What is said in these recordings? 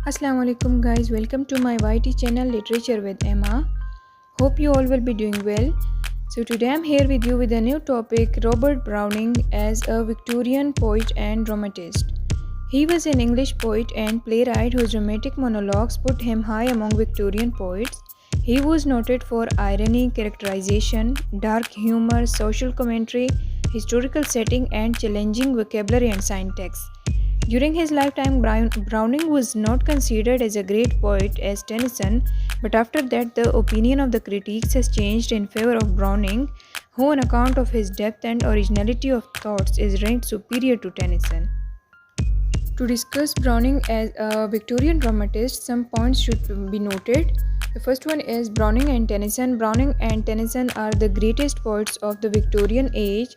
Assalamu alaikum guys, welcome to my YT channel Literature with Emma. Hope you all will be doing well. So today I'm here with you with a new topic, Robert Browning as a Victorian poet and dramatist. He was an English poet and playwright whose dramatic monologues put him high among Victorian poets. He was noted for irony, characterization, dark humor, social commentary, historical setting and challenging vocabulary and syntax. During his lifetime, Browning was not considered as a great poet as Tennyson, but after that, the opinion of the critics has changed in favor of Browning, who, on account of his depth and originality of thoughts, is ranked superior to Tennyson. To discuss Browning as a Victorian dramatist, some points should be noted. The first one is Browning and Tennyson. Browning and Tennyson are the greatest poets of the Victorian age,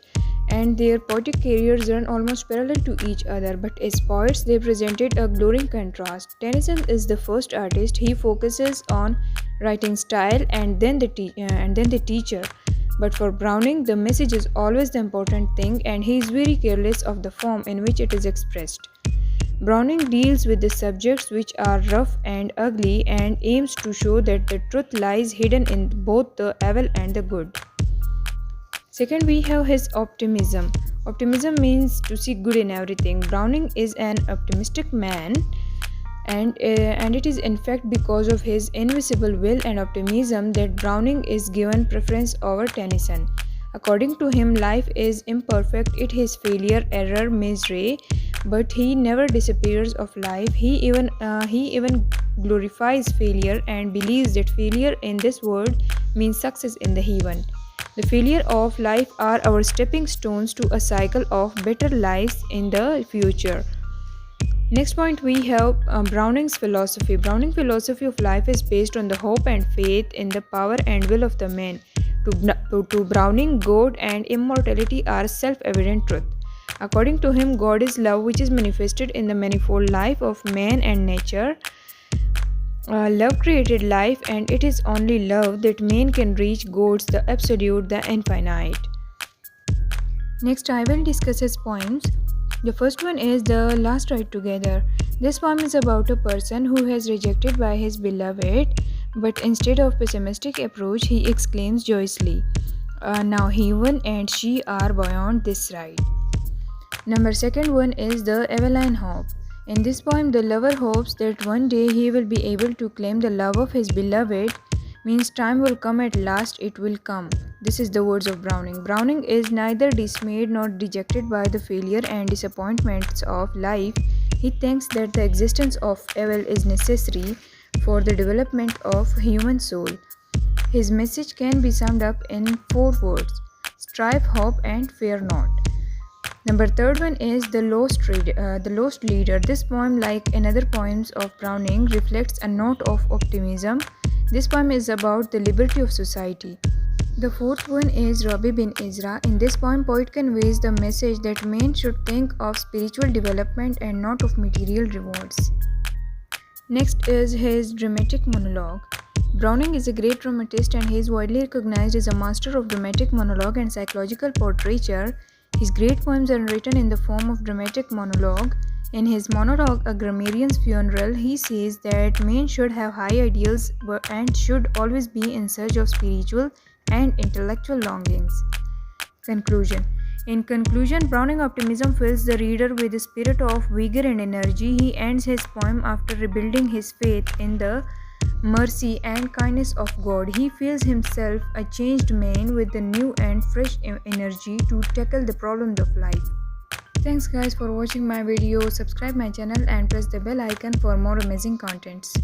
and their poetic careers run almost parallel to each other, but as poets they presented a glaring contrast. Tennyson is the first artist. He focuses on writing style and then the teacher, but for Browning the message is always the important thing, and he is very careless of the form in which it is expressed. Browning deals with the subjects which are rough and ugly and aims to show that the truth lies hidden in both the evil and the good. Second, we have his optimism. Optimism means to see good in everything. Browning is an optimistic man, and it is in fact because of his invisible will and optimism that Browning is given preference over Tennyson. According to him, life is imperfect, it is failure, error, misery, but he never disappears of life. He even glorifies failure and believes that failure in this world means success in the heaven. The failure of life are our stepping stones to a cycle of better lives in the future. Next point, we have Browning's philosophy. Browning's philosophy of life is based on the hope and faith in the power and will of the man. To Browning, God and immortality are self-evident truth. According to him, God is love, which is manifested in the manifold life of man and nature. Love created life, and it is only love that man can reach God's the absolute, the infinite. Next, I will discuss his poems. The first one is The Last Ride Together. This poem is about a person who has rejected by his beloved, but instead of pessimistic approach, he exclaims joyously, now heaven and she are beyond this ride. Number second one is The Eveline Hope. In this poem, the lover hopes that one day he will be able to claim the love of his beloved, means time will come at last, it will come. This is the words of Browning. Browning is neither dismayed nor dejected by the failure and disappointments of life. He thinks that the existence of evil is necessary for the development of human soul. His message can be summed up in 4 words: strive, hope, and fear not. Number third one is The Lost Leader. This poem, like another poems of Browning, reflects a note of optimism. This poem is about the liberty of society. The fourth one is Rabbi bin Ezra. In this poem, poet conveys the message that men should think of spiritual development and not of material rewards. Next is his dramatic monologue. Browning is a great dramatist, and he is widely recognized as a master of dramatic monologue and psychological portraiture. His great poems are written in the form of dramatic monologue. In his monologue, A Grammarian's Funeral, he says that men should have high ideals and should always be in search of spiritual and intellectual longings. Conclusion. In conclusion, Browning optimism fills the reader with a spirit of vigor and energy. He ends his poem after rebuilding his faith in the mercy and kindness of God. He feels himself a changed man with a new and fresh energy to tackle the problems of life. Thanks guys for watching my video. Subscribe my channel and press the bell icon for more amazing contents.